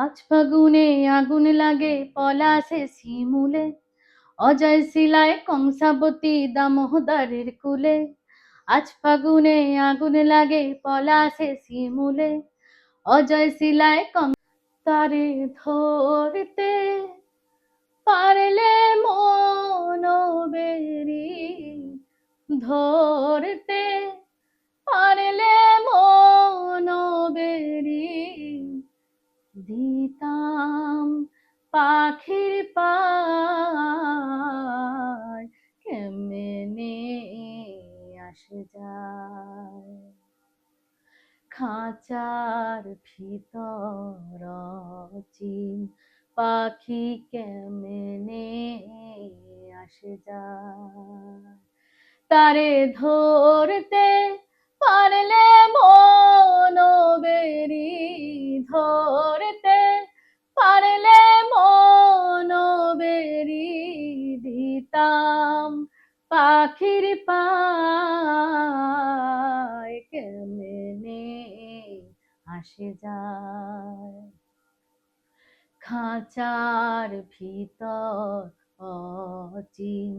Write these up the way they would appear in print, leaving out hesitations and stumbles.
আজ ফাগুনে আগুন লাগে পলাশে শিমুলে, অজয় শিলায় কংসাবতী দামোদরের কুলে। আজ ফাগুনে আগুন লাগে পলাশে শিমুলে, অজয় শিলায় তারে ধরতে পারলে মন বেরি, ধরতে পারলে মন বেরি, দিতাম পাখির পায় কেমনে আসে যায়। খাঁচার ভিতর চিন পাখি কেমনে আসে যায়। তারে ধরতে পারলে মন বেরি, ধরতে পারলে মন বেরি, দিতাম পাখির পায় কেমনে আসে যায়। খাঁচার ভিতর অচিন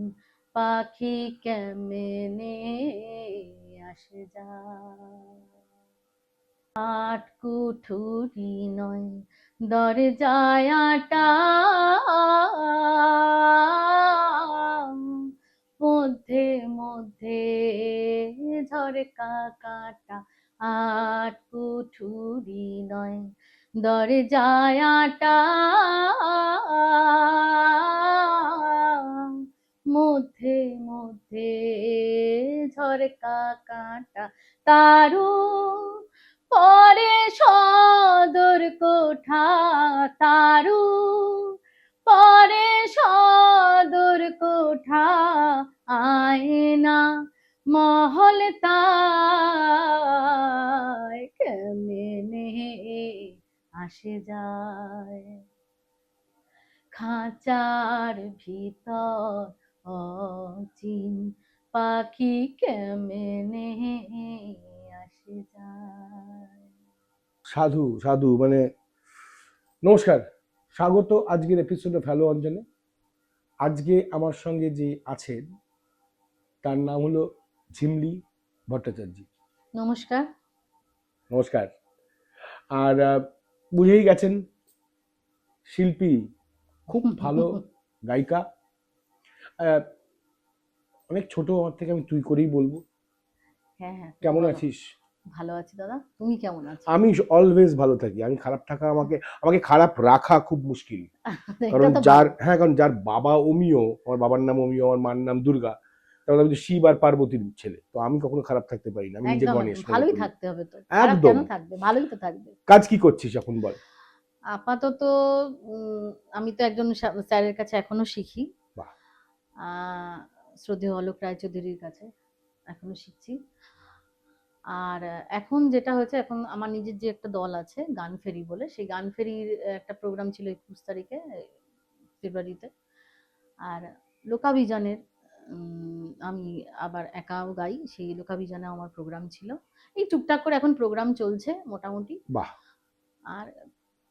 পাখি কেমনে আসে যায়। আট কুঠুরি নয় দরজায় আটা, মধ্যে মধ্যে ঝরকা কাটা। আট কুঠুরি নয় দরজায় আটা, মধ্যে মধ্যে ঝরকা কাটা। তারু পরে সদর কোঠা, তারু পরে সদর কোঠা, আয়না মহল তাই কেমনে আসে যায়। খাঁচার ভিতর অচিন পাখি কেমনে আসে যায়। সাধু সাধু মানে নমস্কার, স্বাগত আজকের এপিসোডে ফেলো অঞ্জনে। আজকে আমার সঙ্গে যে আছেন তার নাম হলো ঝিমলি ভট্টাচার্য। নমস্কার। নমস্কার। আর বুঝেই গেছেন শিল্পী, খুব ভালো গায়িকা। অনেক ছোট আমার থেকে, আমি তুই করেই বলবো। হ্যাঁ হ্যাঁ, কেমন আছিস? ভালো আছি দাদা, তুমি কেমন আছো? আমি অলওয়েজ ভালো থাকি। আমি খারাপ থাকা, আমাকে খারাপ রাখা খুব মুশকিল। কারণ যার বাবা অমিয়, আমার বাবার নাম অমিয়, আমার মার নাম দুর্গা, তাহলে আমি তো শিব আর পার্বতীর ছেলে, তো আমি কখনো খারাপ থাকতে পারি না। আমি নিজে গণেশ, ভালোই থাকতে হবে তো, একদম থাকবে, ভালোই তো থাকবে। কাজ কি করছিস এখন বল? আপাতত আমি তো একজন স্যারের কাছে এখনো শিখি, শ্রদ্ধেয় অলোক রায়চৌধুরীর কাছে এখনো শিখছি। আর এখন যেটা হয়েছে, এখন আমার নিজের যে একটা দল আছে গান ফেরি বলে, সেই গান ফেরির একটা প্রোগ্রাম ছিল 21 তারিখে ফেব্রুয়ারিতে। আর লোকাভিযানের আমি আবার একাও গাই, সেই লোকাভিযানে আমার প্রোগ্রাম ছিল। এই টুকটাক করে এখন প্রোগ্রাম চলছে মোটামুটি। বাহ। আর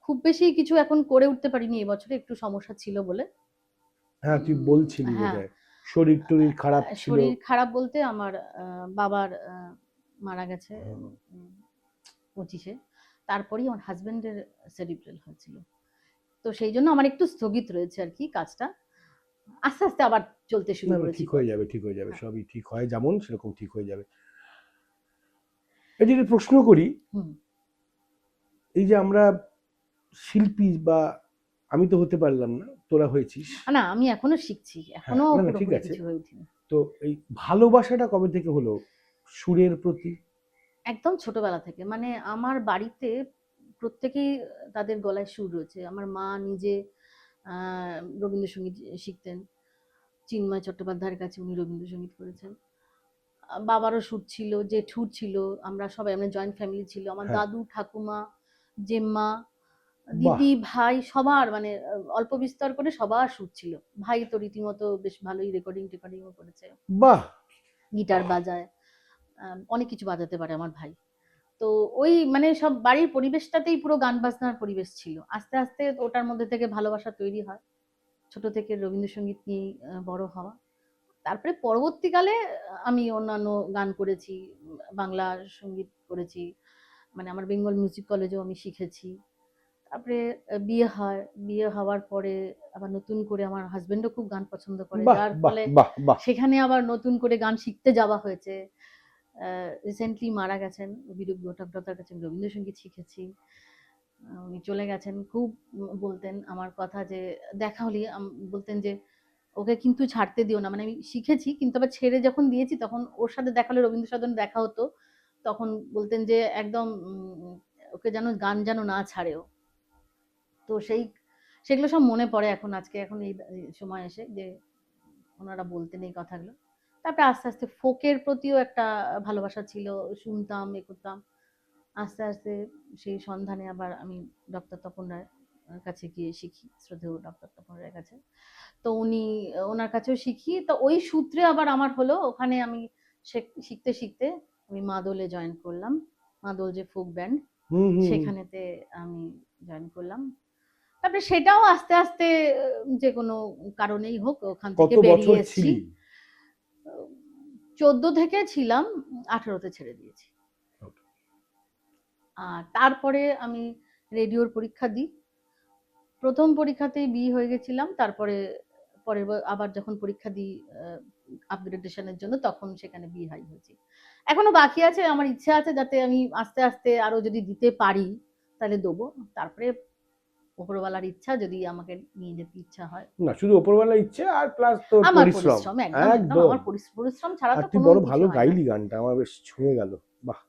খুব বেশি কিছু এখন করে উঠতে পারিনি এবছরে, একটু সমস্যা ছিল বলে। হ্যাঁ, তুই বলছিলি বোধহয় শরীর টরীর খারাপ ছিল। শরীর খারাপ বলতে আমার বাবার মারা গেছে 25-এ, তারপরেই আমার হাজবেন্ডের সেরিব্রাল হয়েছিল, তো সেই জন্য আমার একটু স্থগিত রয়েছে আর কি কাজটা। আস্তে আস্তে আবার চলতে শুরু করেছি। ঠিক হয়ে যাবে, ঠিক হয়ে যাবে, সবই ঠিক হয় যেমন সেরকম ঠিক হয়ে যাবে। এই যে প্রশ্ন করি, এই যে আমরা শিল্পী, বা আমি তো হতে পারলাম না, তোরা হয়েছিস। না, আমি এখনো শিখছি, এখনো ঠিক আছে। কিছু হয়ে ওঠেনি। তো এই ভালোবাসাটা কবে থেকে হলো সুরের প্রতি? একদম ছোটবেলা থেকে, মানে আমার বাড়িতে প্রত্যেকেই তাদের গলায় সুর রয়েছে। আমার মা নিজে রবীন্দ্রসঙ্গীত শিখতেন, চিন্ময় চট্টোপাধ্যায়ের কাছে উনি রবীন্দ্রসঙ্গীত করেছেন। বাবারও সুর ছিল, জেঠুর ছিল, আমরা সবাই, আমরা জয়েন্ট ফ্যামিলি ছিল। আমার দাদু, ঠাকুমা, জেম্মা, দিদি, ভাই, সবার মানে অল্প বিস্তর করে সবার সুর ছিল। ভাই তো রীতিমতো বেশ ভালোই রেকর্ডিংও করেছে। বাহ। গিটার বাজায়, অনেক কিছু বাজাতে পারে আমার ভাই। তো ওই মানে সব বাড়ির পরিবেশটাতেই পুরো গান বাজনার পরিবেশ ছিল। আস্তে আস্তে ওটার মধ্যে থেকে ভালোবাসা তৈরি হয়, ছোট থেকে রবীন্দ্রসঙ্গীত নিয়ে বড় হওয়া। তারপরে পরবর্তীকালে আমি অন্যান্য গান করেছি, বাংলা সঙ্গীত করেছি, মানে আমার বেঙ্গল মিউজিক কলেজেও আমি শিখেছি। তারপরে বিয়ে হয়, বিয়ে হওয়ার পরে আবার নতুন করে আমার হাজবেন্ডও খুব গান পছন্দ করে, বাহ যার বাহ ফলে বাহ বাহ। সেখানে আবার নতুন করে গান শিখতে যাওয়া হয়েছে। রিসেন্টলি মারা গেছেন বিরূপ ঘটকদার কাছে আমি রবীন্দ্রসঙ্গীত শিখেছি। উনি চলে গেছেন, খুব বলতেন আমার কথা, যে দেখা হলে বলতেন যে ওকে কিন্তু ছাড়তে দিও না, মানে আমি শিখেছি কিন্তু আবার ছেড়ে যখন দিয়েছি তখন ওর সাথে দেখা হলে, রবীন্দ্র সদনে দেখা হতো, তখন বলতেন যে একদম ওকে যেন গান যেন না ছাড়েও। তো সেগুলো সব মনে পড়ে এখন, আজকে এখন এই সময় এসে, যে ওনারা বলতেন এই কথাগুলো। তারপরে আস্তে আস্তে ফোকের প্রতিও একটা ভালোবাসা ছিল, শুনতাম, এ করতাম। আস্তে আস্তে সেই সন্ধানে আবার আমি ডক্টর তপন রায়ের কাছে গিয়ে শিখি, শ্রদ্ধেয় ডক্টর তপন রায়ের কাছে। তো ওনার কাছেও শিখি, তো ওই সূত্রে আবার আমার হলো ওখানে আমি শিখতে শিখতে আমি মাদলে জয়েন করলাম, মাদল যে ফোক ব্যান্ড, সেখানেতে আমি জয়েন করলাম। তারপরে সেটাও আস্তে আস্তে যে কোনো কারণেই হোক ওখান থেকে কত বেরিয়ে বছর এসেছি। ছিলি? 14 থেকে ছিলাম, 18তে ছেড়ে দিয়েছি। আর তারপরে আমি রেডিওর পরীক্ষা দিই, প্রথম পরীক্ষাতেই বিয়ে হয়ে গেছিলাম। তারপরে পরের আবার যখন পরীক্ষা দিই আপগ্রেডেশনের জন্য, তখন সেখানে বিয়ে হয়েছে। এখনো বাকি আছে, আমার ইচ্ছা আছে যাতে আমি আস্তে আস্তে আরো যদি দিতে পারি তাহলে দেবো। তারপরে উপরওয়ালার ইচ্ছা, যদি আমাকে নিয়ে যেতে ইচ্ছা হয়। না, শুধু উপরওয়ালার ইচ্ছে আর প্লাস তোর আমার পরিশ্রম। পরিশ্রম, একদম একদম একদম। আমার পরিশ্রম ছাড়া আর তো তুই কোনো বড় কিছু ভালো হয় না। গাইলি, গানটা আমার বেশ ছুঁয়ে গেল। বাহ।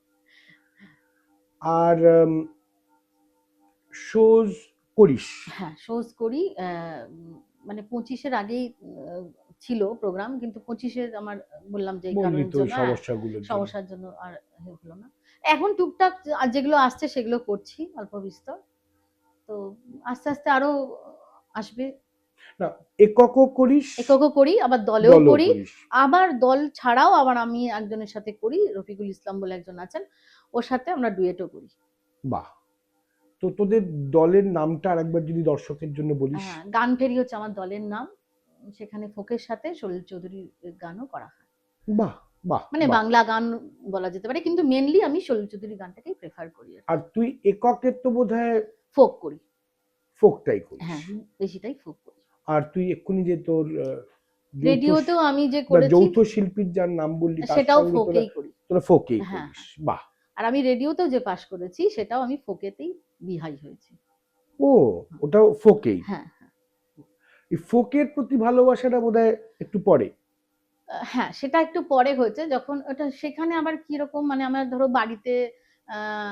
আর শোজ করিস? হ্যাঁ, শোজ করি। মানে 25-এর আগেই ছিল প্রোগ্রাম, কিন্তু 25-এর আমার বললাম যে এই বললি কারণের তো ওই জন্য, সমস্যাগুলোর জন্য। সমস্যার জন্য আর হলো না। এখন টুকটাক যেগুলো আসছে সেগুলো করছি অল্প বিস্তর। তো আস্তে আস্তে আরো আসবে। না, এককও করিস? এককও করি, আবার দলেও দলও করি। করিস? আবার দল ছাড়াও আবার আমি একজনের সাথে করি, রফিকুল ইসলাম বলে একজন আছেন, ওর সাথে আমরা ডুয়েটও করি। বাহ। তো তোদের দলের নামটা আরেকবার যদি দর্শকের জন্য বলিস। হ্যাঁ, গান ফেরি হচ্ছে আমার দলের নাম। সেখানে ফোকের সাথে সলিল চৌধুরীর গানও করা হয়। বাহ বাহ মানে বাহ। বাংলা গান বলা যেতে পারে, কিন্তু মেনলি আমি সলিল চৌধুরীর গানটাকেই প্রেফার করি। আর তুই এককের তো বোধহয় ফোক করি। ফোকটাই করিস। হ্যাঁ, বেশিটাই ফোক করি। আর তুই এক্ষুনি যে তোর রেডিওতেও আমি যে করেছি যৌথ শিল্পীর যার নাম বললি তার সেটাও সঙ্গে ফোকেই করি। তোরা ফোকেই হ্যাঁ, করিস। বাহ। আর আমি রেডিওতেও যে পাশ করেছি সেটাও আমি ফোকেতেই বিহাই হয়েছি। ও, ওটাও ফোকেই? হ্যাঁ। এই ফোকের প্রতি ভালোবাসাটা বোধহয় একটু পরে। হ্যাঁ, সেটা একটু পরে হয়েছে, যখন ওটা সেখানে আবার কিরকম, মানে আমার ধরো বাড়িতে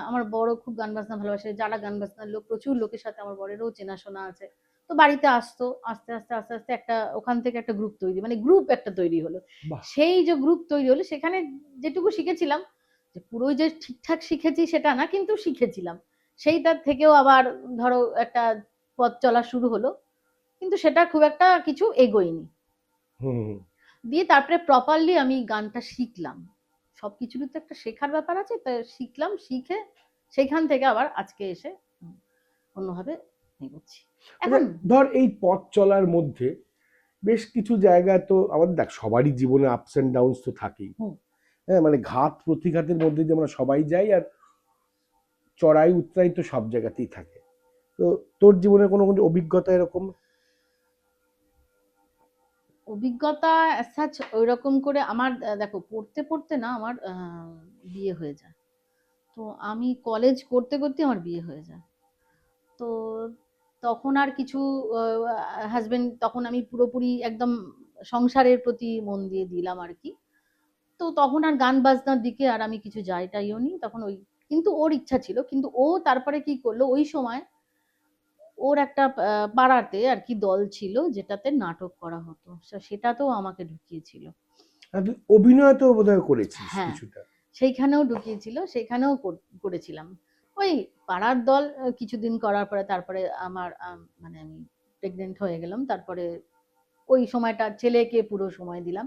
আমার বড় খুব গান বাজনা ভালোবাসে, যারা গান বাজনার লোক, প্রচুর লোকের সাথে আমার বরেরও চেনাশোনা আছে। তো বাড়িতে আসতো, আস্তে আস্তে আস্তে আস্তে একটা ওখান থেকে একটা গ্রুপ তৈরি, মানে গ্রুপ একটা তৈরি হলো। সেই যে গ্রুপ তৈরি হলো, সেখানে যেটুকু শিখেছিলাম, যে পুরোই যে ঠিকঠাক শিখেছি সেটা না, কিন্তু শিখেছিলাম। সেইটার থেকেও আবার ধরো একটা পথ চলা শুরু হলো, কিন্তু সেটা খুব একটা কিছু এগোয়নি। দিয়ে তারপরে প্রপারলি আমি গানটা শিখলাম। সবকিছুরই তো একটা শেখার ব্যাপার আছে, তাই শিখলাম, শিখে সেইখান থেকে আবার আজকে এসে অন্যভাবে এগোচ্ছি। এখন ধর এই পথ চলার মধ্যে বেশ কিছু জায়গায় তো আমাদের, দেখ সবারই জীবনে আপস এন্ড ডাউনস তো থাকেই। হ্যাঁ, মানে ঘাত প্রতিঘাতের মধ্যে দিয়ে আমরা সবাই যাই, আর চড়াই উতরাই তো সব জায়গাতেই থাকে। তো তোর জীবনে কোনো অভিজ্ঞতা এরকম? অভিজ্ঞতা সাচ ওইরকম করে আমার, দেখো পড়তে পড়তে না আমার বিয়ে হয়ে যায়। তো আমি কলেজ করতে করতে আমার বিয়ে হয়ে যায়। তো তখন আর কিছু হাজবেন্ড, তখন আমি পুরোপুরি একদম সংসারের প্রতি মন দিয়ে দিলাম আর কি। তো তখন আর গান বাজনার দিকে আর আমি কিছু যাইটাইও নি তখন। ওই কিন্তু ওর ইচ্ছা ছিল, কিন্তু ও তারপরে কি করলো, ওই সময় ওর একটা পাড়াতে আর কি দল ছিল যেটাতে নাটক করা হতো, সেটাতেও আমাকে ঢুকিয়েছিল। অভিনয় তো বোধহয় করেছিস হ্যাঁ, কিছুটা? সেইখানেও ঢুকিয়েছিল, সেইখানেও করেছিলাম। ওই পাড়ার দল কিছুদিন করার পরে তারপরে আমার মানে আমি প্রেগনেন্ট হয়ে গেলাম। তারপরে ওই সময়টা ছেলেকে পুরো সময় দিলাম।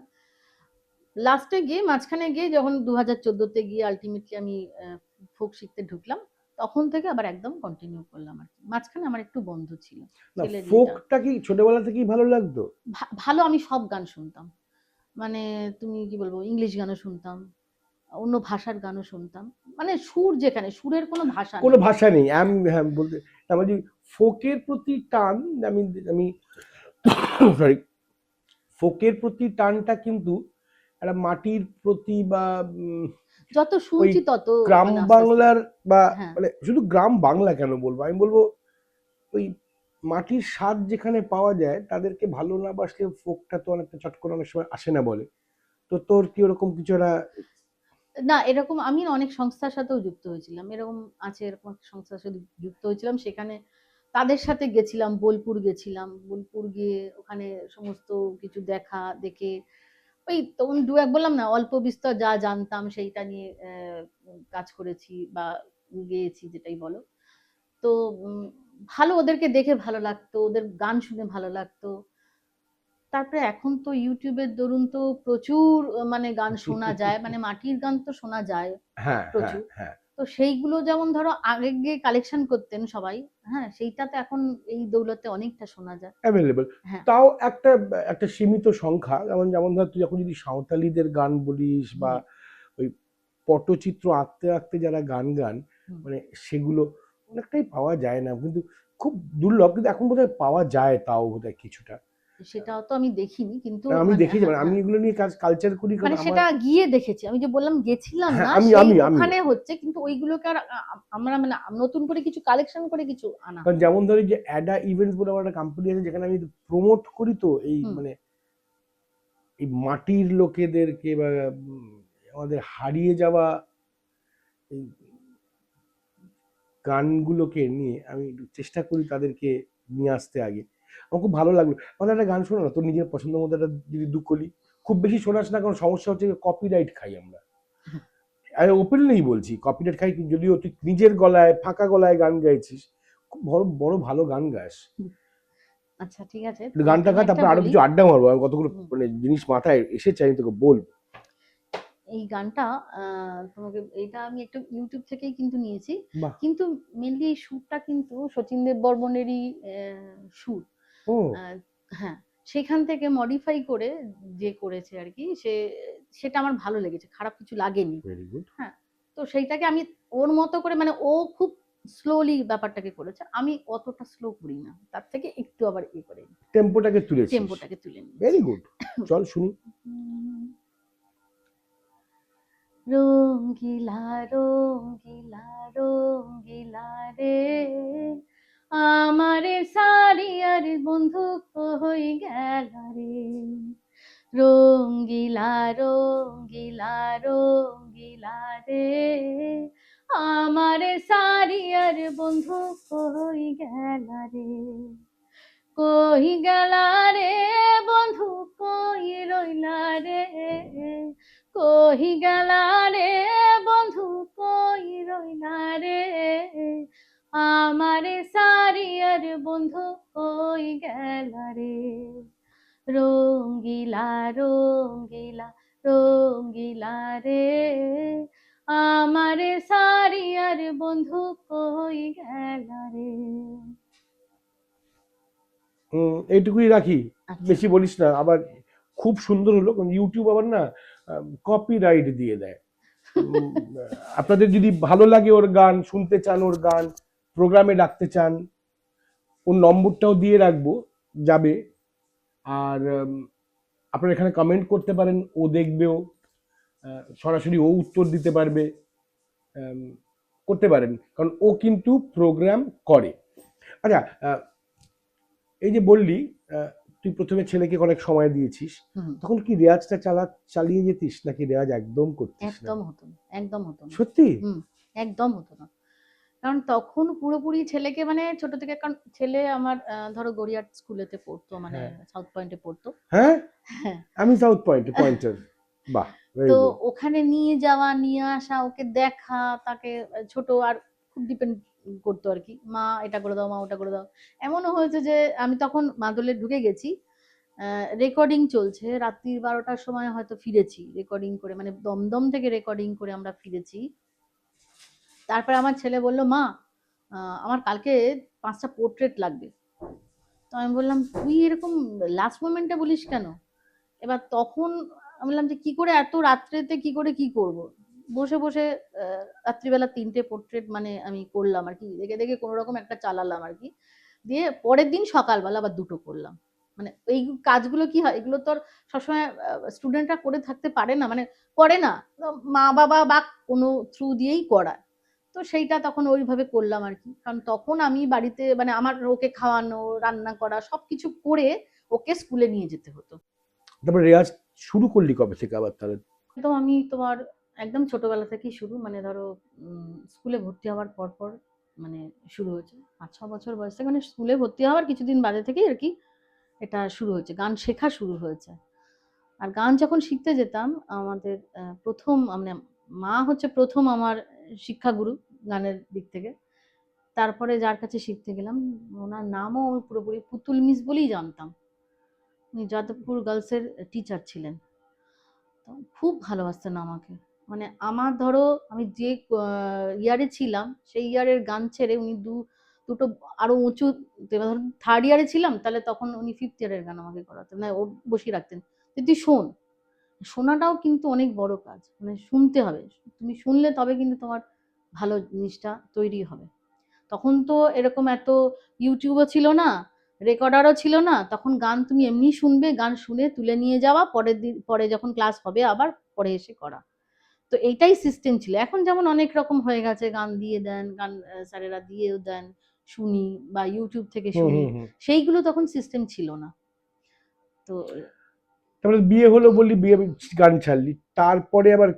লাস্টে গিয়ে, মাঝখানে গিয়ে যখন 2014-তে গিয়ে আলটিমেটলি আমি ফোক শিখতে ঢুকলাম, তখন থেকে আবার একদম কন্টিনিউ করলাম আর কি। মাঝখানে আমার একটু বন্ধ ছিল না, ছেলের ইয়েটা। ফোকটা কি ছোটবেলা থেকেই ভালো লাগতো? ভালো, আমি সব গান শুনতাম, মানে তুমি কি বলবো, ইংলিশ গানও শুনতাম, অন্য ভাষার গানও শুনতাম, মানে সুর, যেখানে সুরের কোনো ভাষা কোনো নেই। ভাষা নেই, আমি হ্যাঁ বলতে আমার যে ফোকের প্রতি টান, আমি আমি সরি, ফোকের প্রতি টানটা কিন্তু একটা মাটির প্রতি বা যত ওই শুনছি তত গ্রাম মানে আস্তে আস্তে। বাংলার বা হ্যাঁ, মানে শুধু গ্রাম বাংলা কেন বলবো, আমি বলবো ওই মাটির স্বাদ যেখানে পাওয়া যায় তাদেরকে ভালো না বাসলে ফোকটা তো অনেকটা চট করে অনেক সময় আসে না বলে। তো তোর কি ওরকম কিছু একটা? না এরকম আমি অনেক সংস্থার সাথেও যুক্ত হয়েছিলাম, এরকম আছে, এরকম একটা সংস্থার সাথে যুক্ত হয়েছিলাম, সেখানে তাদের সাথে গেছিলাম, বোলপুর গেছিলাম, বোলপুর গিয়ে ওখানে সমস্ত কিছু দেখে ওই তখন দু এক বললাম না, অল্প বিস্তর যা জানতাম সেইটা নিয়ে কাজ করেছি বা গেয়েছি, যেটাই বলো। তো ভালো, ওদেরকে দেখে ভালো লাগতো, ওদের গান শুনে ভালো লাগতো। তারপরে এখন তো ইউটিউবের দরুন তো প্রচুর মানে গান শোনা যায়, মানে মাটির গান তো শোনা যায় হ্যাঁ, হ্যাঁ, প্রচুর। হ্যাঁ, তো সেইগুলো যেমন ধরো আগে গিয়ে কালেকশন করতেন সবাই, হ্যাঁ, সেইটা তো এখন এই দৌলতে অনেকটা শোনা যায়। অ্যাভেলেবল। হ্যাঁ। তাও একটা একটা সীমিত সংখ্যা, যেমন যেমন ধর তুই এখন যদি সাঁওতালিদের গান বলিস বা হুম। ওই পটচিত্র আঁকতে আঁকতে যারা গান গান, হুম। মানে সেগুলো অনেকটাই পাওয়া যায় না, কিন্তু খুব দুর্লভ, কিন্তু এখন বোধহয় পাওয়া যায় তাও বোধহয় কিছুটা। সেটাও তো আমি দেখিনি, কিন্তু না, আমি মানে দেখেছি, হ্যাঁ, মানে আমি হ্যাঁ, এগুলো নিয়ে কাজ কালচার করি কারণ মানে আমার। সেটা গিয়ে দেখেছি, আমি যে বললাম গেছিলাম হ্যাঁ, না, আমি সেই আমি আমি ওখানে হচ্ছে, কিন্তু ওইগুলোকে আর আমরা মানে নতুন করে কিছু কালেকশন করে কিছু আনা কারণ হয়নি। যেমন ধরি যে অ্যাডা ইভেন্টস বলে আমার একটা কোম্পানি আছে যেখানে আমি প্রমোট করি, তো এই হুম। মানে এই মাটির লোকেদেরকে বা আমাদের হারিয়ে যাওয়া এই গানগুলোকে নিয়ে আমি একটু চেষ্টা করি তাদেরকে নিয়ে আসতে আগে। আমার খুব ভালো লাগলো। আমাদের একটা গান শোনো না, তোর নিজের পছন্দ মতো একটা, যদি দুকলি খুব বেশি শোনাস না, কারণ সমস্যা হচ্ছে কপিরাইট খাই আমরা। আমি ওপেনলি বলছি কপিরাইট খাই, যদিও তুই নিজের গলায় ফাঁকা গলায় গান গাইছিস, খুব বড় বড় ভালো গান গাস। আচ্ছা ঠিক আছে, একটু তোমাকে গানটা আমি খা, একটা তারপরে আরো বলি। কিছু আড্ডা মারবো, আমি কতগুলো হুম। মানে জিনিস মাথায় এসেছে আমি তোকে বলবো। এই গানটা তোমাকে, এটা আমি একটু ইউটিউব থেকেই কিন্তু নিয়েছি, বাহ। কিন্তু মেনলি এই সুরটা কিন্তু শচীন দেব বর্মনেরই সুর। ও। আহ, হ্যাঁ, সেখান থেকে মডিফাই করে যে করেছে আর কি, সেটা আমার ভালো লেগেছে, খারাপ কিছু লাগেনি। Very good. হ্যাঁ, তো সেইটাকে আমি ওর মতো করে, মানে ও খুব স্লোলি ব্যাপারটাকে করেছে, আমি অতটা স্লো করি না, তার থেকে একটু আবার করে টেম্পোটাকে তুলেছিস। টেম্পোটাকে তুলে নিয়েছি। Very good. চল শুনি। রঙ্গিলা রঙ্গিলা রঙ্গিলা রে, আমারে সারিয়ার বন্ধু কই গেল রে, রঙ্গিলা রঙ্গিলা রঙ্গিলা রে, আমারে সারিয়ার বন্ধু কই গেল রে, কই গেলা রে বন্ধু, কই রইলা রে, কই গেলা রে বন্ধু, কই রইলা রে, আমারে সারিয়ার বন্ধু কই গেলা রে, রঙ্গিলা রঙ্গিলা রঙ্গিলা রে, আমারে সারিয়ার বন্ধু কই গেলা রে। এইটুকুই রাখি, আচ্ছা। বেশি বলিস না আবার। খুব সুন্দর হলো, কারণ ইউটিউব আবার না কপিরাইট দিয়ে দেয়। উম, আপনাদের যদি ভালো লাগে ওর গান শুনতে চান, ওর গান প্রোগ্রামে ডাকতে চান, ওর নম্বরটাও দিয়ে রাখবো, যাবে। আর আপনারা এখানে কমেন্ট করতে পারেন, ও দেখবেও, সরাসরি ও উত্তর দিতে পারবে, আম, করতে পারেন, কারণ ও কিন্তু প্রোগ্রাম করে। আচ্ছা, এই যে বললি আহ, তুই প্রথমে ছেলেকে অনেক সময় দিয়েছিস, হুম। তখন কি রেওয়াজটা চালিয়ে যেতিস নাকি রেওয়াজ একদম করতিস না? একদম হতো না, একদম হতো না। সত্যি? হুম। একদম হতো না, কারণ তখন পুরোপুরি ছেলেকে, মানে ছোট থেকে, কারণ ছেলে আমার ধরো গড়িয়াহাট স্কুলেতে পড়তো, মানে হ্যাঁ। সাউথ পয়েন্টে পড়তো। হ্যাঁ, হ্যাঁ। আমি সাউথ পয়েন্টার। বাহ, ভেরি তো গুড। ওখানে নিয়ে যাওয়া নিয়ে আসা, ওকে দেখা, তাকে ছোট আর খুব ডিপেন্ড করতো আর কি, মা এটা করে দাও, মা ওটা করে দাও। এমনও হয়েছে যে আমি তখন মাদলে ঢুকে গেছি, রেকর্ডিং চলছে, রাত্রি 12টার সময় হয়তো ফিরেছি রেকর্ডিং করে, মানে দমদম থেকে রেকর্ডিং করে আমরা ফিরেছি, তারপরে আমার ছেলে বলল, মা আমার কালকে 5টা পোর্ট্রেট লাগবে। তো আমি বললাম, তুই এরকম লাস্ট মোমেন্টে বলিস কেন? এবার তখন আমি বললাম যে কি করে এত রাত্রেতে কি করে কি করব। বসে বসে রাত্রিবেলা 3টে পোর্ট্রেট মানে আমি করলাম আর কি, দেখে দেখে কোনো রকম একটা চালালাম আর কি। দিয়ে পরের দিন সকালবেলা আবার 2টো করলাম। মানে এই কাজগুলো কি হয়, এগুলো তো আর সবসময় স্টুডেন্টরা করে থাকতে পারে না, মানে করে না, মা বাবা বা কোনো থ্রু দিয়েই করায়। তো সেইটা তখন ওইভাবে করলাম আর কি, কারণ তখন আমি বাড়িতে মানে আমার ওকে খাওয়ানো, রান্না করা সবকিছু করে ওকে স্কুলে নিয়ে যেতে হতো। তারপরে রেওয়াজ শুরু করলি কবে থেকে আবার তাহলে? একদম আমি তোমার একদম ছোটবেলা থেকেই শুরু, মানে ধরো স্কুলে ভর্তি হওয়ার পর পর মানে শুরু হয়েছে। 5-6 বছর বয়স থেকে, মানে স্কুলে ভর্তি হওয়ার কিছুদিন বাদে থেকেই আর কি এটা শুরু হয়েছে, গান শেখা শুরু হয়েছে। আর গান যখন শিখতে যেতাম আমাদের প্রথম মানে মা হচ্ছে প্রথম আমার শিক্ষাগুরু গানের দিক থেকে। তারপরে যার কাছে শিখতে গেলাম ওনার নামও আমি পুরোপুরি পুতুল মিস বলেই জানতাম। উনি যাদবপুর গার্লসের টিচার ছিলেন। তো খুব ভালোবাসতেন আমাকে। মানে আমার ধরো আমি যে ইয়ারে ছিলাম সেই ইয়ারের গান ছেড়ে উনি দুটো আরো উঁচু, এবার ধরুন 3rd ইয়ারে ছিলাম তাহলে তখন উনি 5th ইয়ারের গান আমাকে করাতেন, না ও বসিয়ে রাখতেন যে তুই শোন। শোনাটাও কিন্তু অনেক বড় কাজ, মানে শুনতে হবে, তুমি শুনলে তবে কিন্তু তোমার ভালো জিনিসটা তৈরি হবে। তখন তো এরকম এত ইউটিউবও ছিল না, রেকর্ডারও ছিল না, তখন গান তুমি এমনি শুনবে, গান শুনে তুলে নিয়ে যাওয়া, পরের দিন পরে যখন ক্লাস হবে আবার পরে এসে করা। তো এইটাই সিস্টেম ছিল। এখন যেমন অনেক রকম হয়ে গেছে, গান দিয়ে দেন, গান স্যারেরা দিয়েও দেন, শুনি বা ইউটিউব থেকে হুম শুনি, হুম হুম। সেইগুলো তখন সিস্টেম ছিল না। তো তারপরে বিয়ে হলো বললি, বিয়ে গান ছাড়লি, তারপরে আবার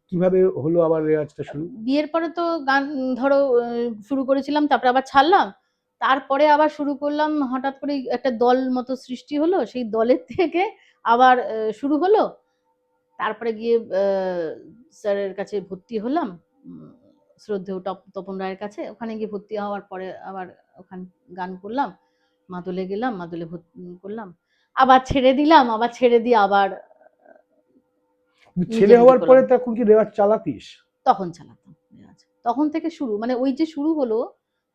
কিভাবে হলো আবার রেওয়াজটা শুরু? বিয়ের পরে তো গান ধরো শুরু করেছিলাম, তারপরে আবার ছাড়লাম। তারপরে আবার শুরু করলাম, হঠাৎ করে একটা দল মতো সৃষ্টি হলো, সেই দলের থেকে আবার শুরু হলো। তারপরে গিয়ে স্যারের কাছে ভর্তি হলাম, শ্রদ্ধেয় তপন রায়ের কাছে। ওখানে গিয়ে ভর্তি হওয়ার পরে আবার ওখানে গান করলাম, মাদলে গেলাম, মাদলে ভর্তি করলাম, আবার ছেড়ে দিলাম, আবার ছেড়ে দিয়ে আবার ছেলে নিজের দিকে হওয়ার পরে করলাম। তখন কি রেওয়াজ চালাতিস? তখন চালাতাম রেওয়াজ, তখন থেকে শুরু, মানে ওই যে শুরু হলো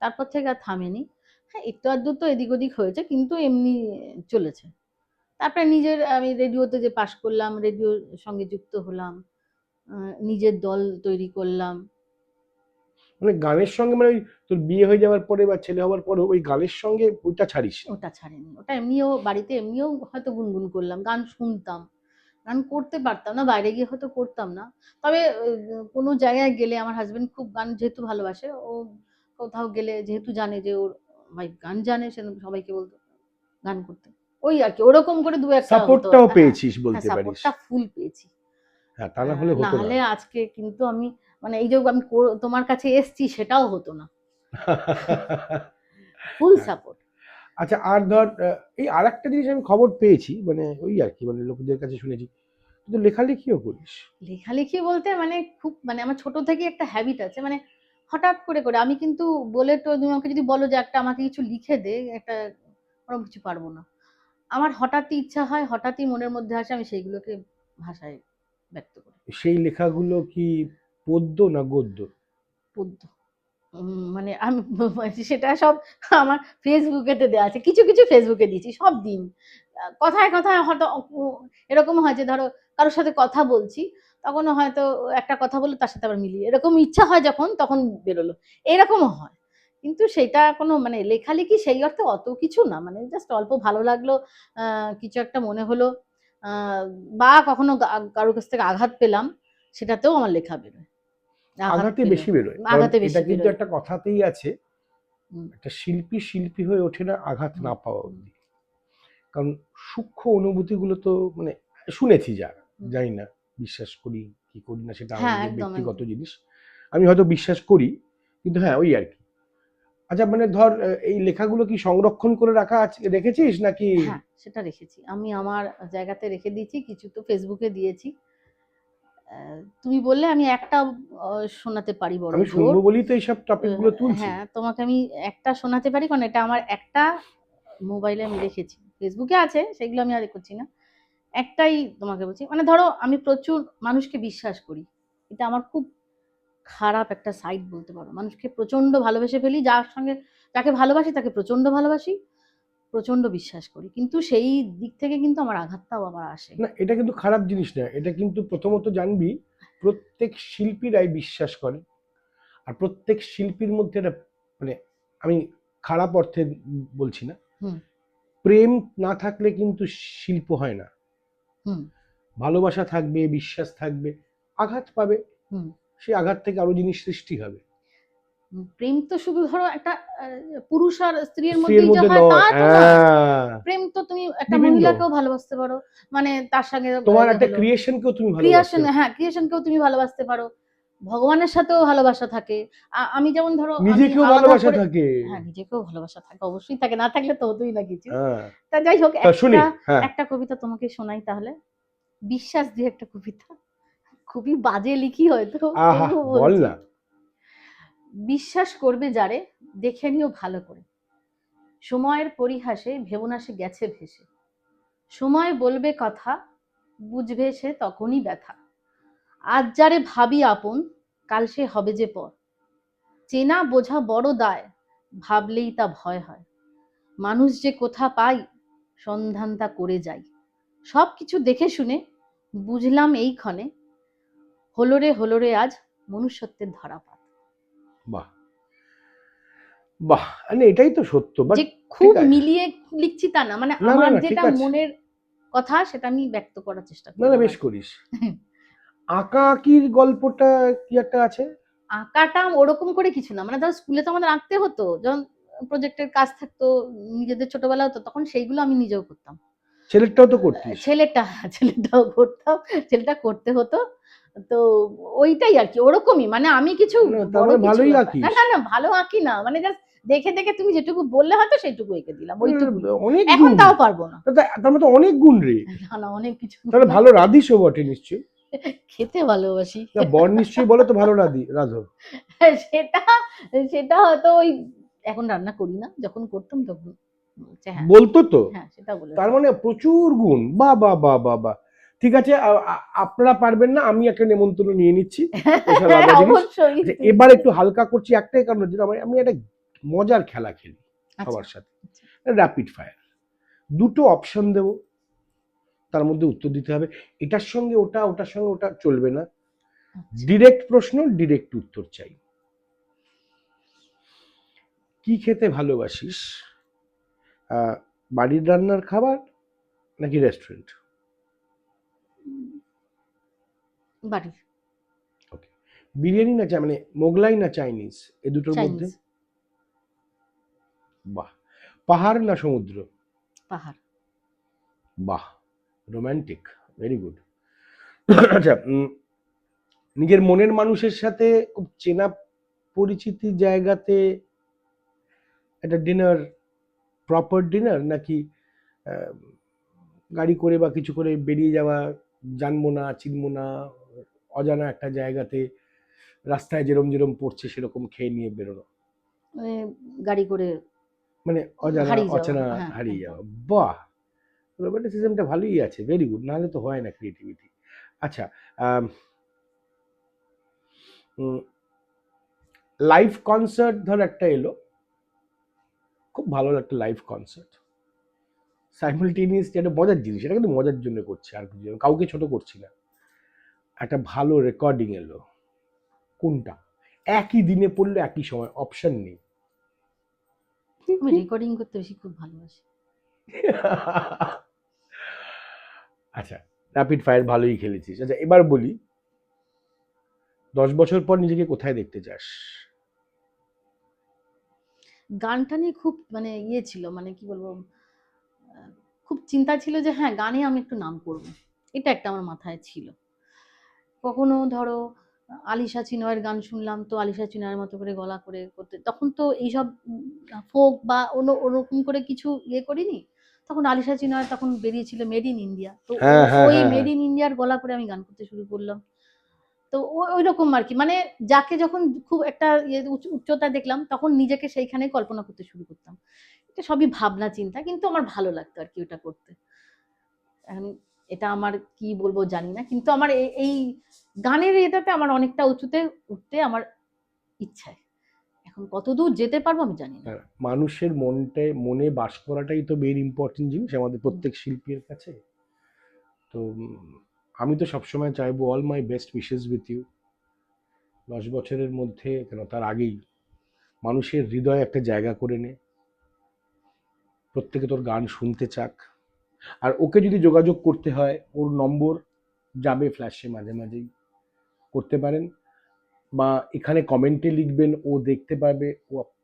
তারপর থেকে আর থামেনি। হ্যাঁ একটু আধটু তো এদিক ওদিক হয়েছে, কিন্তু এমনি চলেছে। তারপরে নিজের আমি রেডিওতে যে পাশ করলাম, রেডিওর সঙ্গে যুক্ত হলাম, নিজের দল তৈরি করলাম। মানে গানের সঙ্গে মানে ওই তোর বিয়ে হয়ে যাওয়ার পরে বা ছেলে হওয়ার পরে ওই গানের সঙ্গে ওইটা ছাড়িস? ওটা ছাড়িনি, ওটা এমনিও বাড়িতে এমনিও হয়তো গুনগুন করলাম, গান শুনতাম, গান করতে পারতাম না, বাইরে গিয়ে হয়তো করতাম না। তবে কোনো জায়গায় গেলে আমার হাজবেন্ড খুব গান যেহেতু ভালোবাসে, ও কোথাও গেলে যেহেতু জানে যে ওর ভাই গান জানে, সে সবাইকে বলতো গান করতে। ওই আর কি ওরকম করে দু একটা হতো। সাপোর্টটাও হ্যাঁ, পেয়েছিস হ্যাঁ বলতে পারিস। সাপোর্টটা ফুল পেয়েছি। হ্যাঁ, তা না হলে না হতো না। হলে আজকে কিন্তু আমি মানে এই যে আমি তোমার কাছে এসছি সেটাও হতো না। ফুল হ্যাঁ। সাপোর্ট। আচ্ছা, আর ধর এই আর একটা জিনিস আমি খবর পেয়েছি, মানে ওই আর কি, মানে লোকদের কাছে শুনেছি, তুই তো লেখালেখিও করিস। লেখালেখি বলতে মানে খুব মানে আমার ছোট থেকে একটা হ্যাবিট আছে, মানে হঠাৎ করে করে আমি কিন্তু বলে তো তুমি আমাকে যদি বলো যে একটা আমাকে কিছু লিখে দে একটা, ওরকম কিছু পারবো না। আমার হঠাৎই ইচ্ছা হয়, হঠাৎই মনের মধ্যে আসে, আমি সেইগুলোকে ভাষায় ব্যক্ত করি। সেই লেখাগুলো কি পদ্য না গদ্য? পদ্য। মানে আমি সেটা সব আমার ফেসবুকেতে দেওয়া আছে, কিছু কিছু ফেসবুকে দিয়েছি সব দিন। কথায় কথায় হয়তো এরকম হয় যে ধরো কারোর সাথে কথা বলছি, তখনও হয়তো একটা কথা বলে তার সাথে আবার মিলিয়ে এরকম ইচ্ছা হয় যখন তখন বেরোলো, এরকমও হয়। কিন্তু সেটা কোনো মানে লেখালেখি সেই অর্থে অত কিছু না, মানে জাস্ট অল্প ভালো লাগলো, কিছু একটা মনে হলো, আহ, বা কখনো কারোর কাছ থেকে আঘাত পেলাম, সেটাতেও আমার লেখা বেরোয়। আঘাত আঘাতে পেলো, বেশি বেরোয়, কারণ আঘাতে এটা বেশি কিন্তু বেরোয়। একটা কথাতেই আছে, হুম, একটা শিল্পী শিল্পী হয়ে ওঠে না আঘাত হুম, না পাওয়া হুম, অবধি। কারণ সূক্ষ্ম অনুভূতিগুলো তো মানে শুনেছি যা, হুম। জানি না বিশ্বাস করি কি করি না সেটা আমার হ্যাঁ নিজের একদম ব্যক্তিগত একদম। জিনিস, আমি হয়তো বিশ্বাস করি, কিন্তু হ্যাঁ ওই আর কি। আচ্ছা, মানে ধর এই লেখাগুলো কি সংরক্ষণ করে রাখা আছে, রেখেছিস নাকি? হ্যাঁ সেটা রেখেছি, আমি আমার জায়গাতে রেখে দিয়েছি, কিছু তো ফেসবুকে দিয়েছি। তুমি বললে আমি একটা শোনাতে পারি বড় আমি জোর। শুনবো বলেই তো এইসব টপিক গুলো তুলছি। হ্যাঁ তোমাকে আমি একটা শোনাতে পারি, কারণ এটা আমার একটা মোবাইলে আমি রেখেছি, ফেসবুকে আছে সেগুলো আমি আর করছি না। একটাই তোমাকে বলছি, মানে ধরো আমি প্রচুর মানুষকে বিশ্বাস করি, এটা আমার খুব খারাপ একটা সাইড বলতে পারো। মানুষকে প্রচন্ড ভালোবেসে ফেলি, যাকে ভালোবাসি তাকে প্রচন্ড ভালোবাসি, প্রচন্ড বিশ্বাস করি, কিন্তু সেই দিক থেকে কিন্তু আমার আঘাতটাও আবার আসে। না, এটা কিন্তু খারাপ জিনিস না। এটা কিন্তু প্রথমত জানবি, প্রত্যেক শিল্পীরাই বিশ্বাস করে। আর প্রত্যেক শিল্পীর মধ্যে একটা, মানে আমি খারাপ অর্থে বলছি না, হুম প্রেম না থাকলে কিন্তু শিল্প হয় না। হুম ভালোবাসা থাকবে, বিশ্বাস থাকবে, আঘাত পাবে, হুম সেই আঘাত থেকে আরো জিনিস সৃষ্টি হবে। প্রেম তো শুধু ধরো একটা পুরুষ আর স্ত্রীর স্ত্রীর মধ্যেই যে মধ্যে হয় তা নয়, তো নয়। হ্যাঁ, প্রেম তো তুমি একটা বিভিন্ন, মহিলাকেও ভালোবাসতে পারো, মানে তার সঙ্গে তোমার একটা হলো ক্রিয়েশনকেও তুমি ভালোবাসতে ক্রিয়েশন, পারো। হ্যাঁ ক্রিয়েশনকেও তুমি ভালোবাসতে পারো। ভগবানের সাথেও ভালোবাসা থাকে। আমি যেমন ধরো আমি নিজেকেও আলাদা ভালোবাসা করে, থাকে। হ্যাঁ নিজেকেও ভালোবাসা থাকে, অবশ্যই থাকে, না থাকলে তো হতোই না কিছু। হ্যাঁ, তা যাই হোক, তা শুনি, হ্যাঁ। একটা কবিতা তোমাকে শোনাই তাহলে, বিশ্বাস দিয়ে একটা কবিতা, খুবই বাজে লিখি হয়তো, আহা, তবুও বল বলছি। না। বিশ্বাস করবে যারে, দেখে নিও ভালো করে, সময়ের পরিহাসে ভেবো না সে গেছে ভেসে, সময় বলবে কথা, বুঝবে সে তখনই ব্যথা, আজ যারে ভাবি আপন, কাল সে হবে যে পর, চেনা বোঝা বড় দায়, ভাবলেই তা ভয় হয়, মানুষ যে কোথা পাই, সন্ধান তা করে যাই, সব কিছু দেখে শুনে বুঝলাম এই ক্ষণে, হলো রে আজ মনুষ্যত্বের ধরাপাত। বাহ, বাহ, মানে এটাই তো সত্য, বাট যে ঠিক খুব আছে। মিলিয়ে লিখছি তা না, মানে না না আমার না, ঠিক যেটা আছে। মনের কথা সেটা আমি ব্যক্ত করার চেষ্টা না না, করলাম বেশ আর কি। করিস। আঁকা আঁকির গল্পটা কি একটা আছে? আঁকাটা ওরকম করে কিছু না, মানে ধরো স্কুলে তো আমাদের আঁকতে হতো, যখন প্রজেক্টের কাজ থাকতো, নিজেদের ছোটবেলা হতো, তখন সেইগুলো আমি নিজেও করতাম। ছেলেরটাও তো করতিস। ছেলেটাও করতাম, ছেলেটা করতে হতো। তো ওইটাই আর কি, ওরকমই, মানে আমি কিছু না, তার বড় মানে কিছু ভালোই ব্যাপার না, আঁকিস। না না ভালো আঁকি না, মানে জাস্ট দেখে দেখে তুমি যেটুকু বললে হয়তো সেইটুকু এঁকে দিলাম, ওইটুকুই। অনেক এখন গুণ। তাও পারবো না। তার মানে তো অনেক গুণ রে। না না, অনেক কিছু তাহলে না। ভালো রাঁধিসও বটে নিশ্চয়ই। খেতে ভালোবাসি। না, বর নিশ্চয়ই বলে তো ভালো রাঁধো। সেটা সেটা হয়তো ওই, এখন রান্না করি না, যখন করতাম তখন বলছে হ্যাঁ। বলতো তো। হ্যাঁ সেটা তার বলেছে। মানে প্রচুর গুণ, বাহ বাহ বাহ বাহ বাহ। ঠিক আছে, আপনারা পারবেন না, আমি একটা নেমন্তন্ন নিয়ে নিচ্ছি, ওসব আলাদা জিনিস। অবশ্যই। আচ্ছা, এবার একটু হালকা করছি একটাই কারণ, যেটা আমি একটা মজার খেলা খেলি আচ্ছা সবার সাথে, র্যাপিড ফায়ার। দুটো অপশন দেব, তার মধ্যে উত্তর দিতে হবে। এটার সঙ্গে ওটা, ওটার সঙ্গে ওটা চলবে না। আচ্ছা। ডিরেক্ট প্রশ্ন, ডিরেক্ট উত্তর চাই। কি খেতে ভালোবাসিস? বাড়ির রান্নার খাবার নাকি রেস্টুরেন্ট? বাড়ির। ওকে। বিরিয়ানি না মানে মোগলাই না চাইনিজ, এই দুটোর মধ্যে? চাইনিজ। বাহ। পাহাড় না সমুদ্র? পাহাড়। বাহ, রোমান্টিক, ভেরি গুড। আচ্ছা, নিজের মনের মানুষের সাথে খুব চেনা পরিচিতি জায়গাতে একটা ডিনার, প্রপার ডিনার, নাকি আহ, গাড়ি করে বা কিছু করে বেরিয়ে যাওয়া, জানবো না চিনবো না অজানা একটা জায়গাতে, রাস্তায় যেরম যেরম পড়ছে সেরকম খেয়ে নিয়ে বেরোনো, মানে গাড়ি করে মানে অজানা হারিয়ে যাওয়া, অচেনা হ্যাঁ হারিয়ে একদম। যাওয়া? বাহ, রোমান্টিসিজমটা ভালোই আছে, ভেরি গুড, নাহলে তো হয় না ক্রিয়েটিভিটি। আচ্ছা, লাইভ কনসার্ট ধর একটা এলো, খুব ভালো একটা লাইভ কনসার্ট, সাইমultaneous, একটা মজার জিনিস, এটা কিন্তু মজার জন্য করছে, আর কিছু জন্য, কাউকে ছোট করছি না। একটা ভালো রেকর্ডিং এলো, কোনটা? একই দিনে পড়লো, একই সময়, অপশন নেই। আমি রেকর্ডিং করতে বেশি খুব ভালোবাসি। আচ্ছা, র্যাপিড ফায়ার ভালোই খেলেছিস। আচ্ছা, এবার বলি, 10 বছর পর নিজেকে কোথায় দেখতে চাস? গানটা নিয়ে খুব মানে ইয়ে ছিল, মানে কি বলবো, খুব চিন্তা ছিল যে হ্যাঁ গানে আমি একটু নাম করব, এটা একটা আমার মাথায় ছিল। কখনো ধরো আলিশা চিনয়ের গান শুনলাম, তো আলিশা চিনয়ের মতো করে গলা করে করতে, তখন তো এইসব ফোক বা অন্য ওরকম করে কিছু ইয়ে করিনি। তখন আলিশা চিনয় তখন বেরিয়েছিল মেড ইন ইন্ডিয়া, তো হ্যাঁ হ্যাঁ ওই হ্যাঁ মেড হ্যাঁ। ইন ইন্ডিয়ার গলা করে আমি গান করতে শুরু করলাম। তো ওই রকম আর কি, মানে যাকে যখন খুব একটা ইয়ে উচ্চতা দেখলাম, তখন নিজেকে সেইখানে কল্পনা করতে শুরু করতাম। এটা সবই ভাবনা চিন্তা, কিন্তু আমার ভালো লাগতো আর কি ওটা করতে। এখন এটা আমার কি বলবো জানি না, কিন্তু আমার এই গানের এটাতে আমার অনেকটা উঁচুতে উঠতে আমার ইচ্ছায়। এখন কতদূর যেতে পারবো আমি জানি না। হ্যাঁ, মানুষের মনে বাস করাটাই তো মেইন ইম্পর্টেন্ট জিনিস আমাদের প্রত্যেক শিল্পীর কাছে। তো আমি তো সবসময় চাইবো all my best wishes with you. 10 বছরের মধ্যে কেন তার আগেই মানুষের হৃদয়ে একটা জায়গা করে নে, প্রত্যেকে তোর গান শুনতে চাক। আর ওকে যদি যোগাযোগ করতে হয়, ওর নম্বর যাবে ফ্ল্যাশে মাঝে মাঝেই, করতে পারেন। বা এখানে কমেন্টে লিখবেন, ও দেখতে পাবে,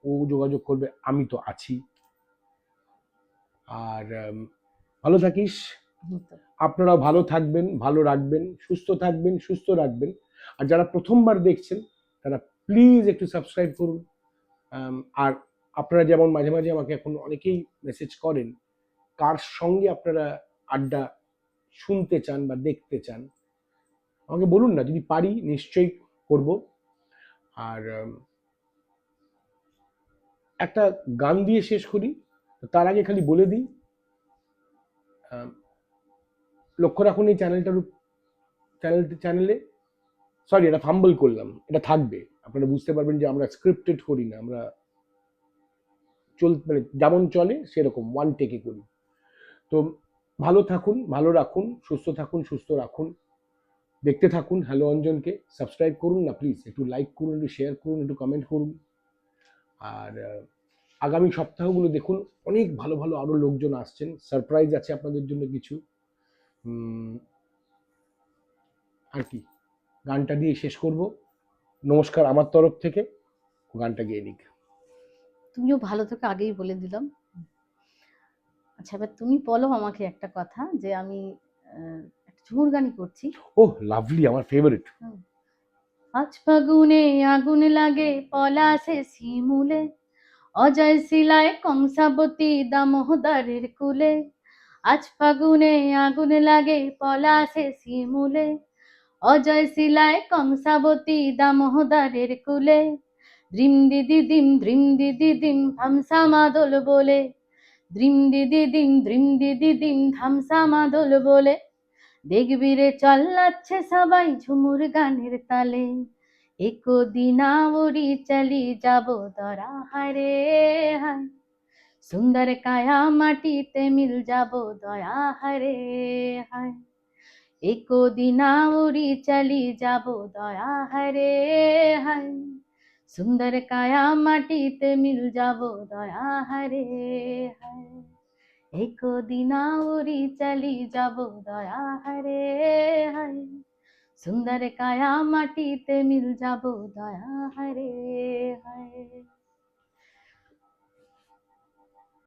ও যোগাযোগ করবে, আমি তো আছি। আর ভালো থাকিস, আপনারাও ভালো থাকবেন, ভালো রাখবেন, সুস্থ থাকবেন, সুস্থ রাখবেন। আর যারা প্রথমবার দেখছেন তারা প্লিজ একটু সাবস্ক্রাইব করুন। আর আপনারা যেমন মাঝে মাঝে আমাকে এখন অনেকেই মেসেজ করেন কার সঙ্গে আপনারা আড্ডা শুনতে চান বা দেখতে চান, আমাকে বলুন না, যদি পারি নিশ্চয়ই করব। আর একটা গান দিয়ে শেষ করি, তার আগে খালি বলে দিই, লক্ষ্য রাখুন এই চ্যানেলে সরি এটা ফাম্বল করলাম, এটা থাকবে, আপনারা বুঝতে পারবেন যে আমরা স্ক্রিপ্টেড করি না, আমরা মানে যেমন চলে সেরকম ওয়ান টেকে করি। তো ভালো থাকুন, ভালো রাখুন, সুস্থ থাকুন, সুস্থ রাখুন, দেখতে থাকুন হ্যালো অঞ্জনকে। সাবস্ক্রাইব করুন না প্লিজ, একটু লাইক করুন, একটু শেয়ার করুন, একটু কমেন্ট করুন। আর আগামী সপ্তাহগুলো দেখুন, অনেক ভালো ভালো আরো লোকজন আসছেন, সারপ্রাইজ আছে আপনাদের জন্য কিছু। আর কি, গানটা দিয়ে শেষ করব। নমস্কার আমার তরফ থেকে, গানটা গেয়ে নিক। তুমিও ভালো থেকে আগেই বলে দিলাম। আচ্ছা, এবার তুমি বলো আমাকে একটা কথা, যে আমি একটা ঝুমুর গানই করছি। ও লাভলি, আমার ফেভারিট। আজ ফাগুনে আগুন লাগে পলাশে শিমুলে, অজয় শিলায় কংসাবতী দামোদরের কুলে। আজ ফাগুনে আগুন লাগে পলাশে শিমুলে, অজয় শিলায় কংসাবতী দামোদরের কুলে। দ্রিম দিদি দিম দ্রিম দিদি দিম ধামসা মাদল বলে, দ্রিম দিদি দিম দ্রিম দিদি দিম ধামসা মাদল বলে। দেখবি রে চল্লাচ্ছে সবাই ঝুমুর গানের তালে, একো দিনা উড়ি চলি যাব দরা হারে হায়, সুন্দর কায়া মাটিতে মিল যাব দয়া হারে হায়। একো দিনা উড়ি চলি যাব দয়া হারে হায়, সুন্দর কায়া মাটিতে মিল যাব দয়া হারে হায়। একো দিনা উড়ি চলি যাব দয়া হারে হায়, সুন্দর কায়া মাটিতে মিল যাব দয়া হারে হায়।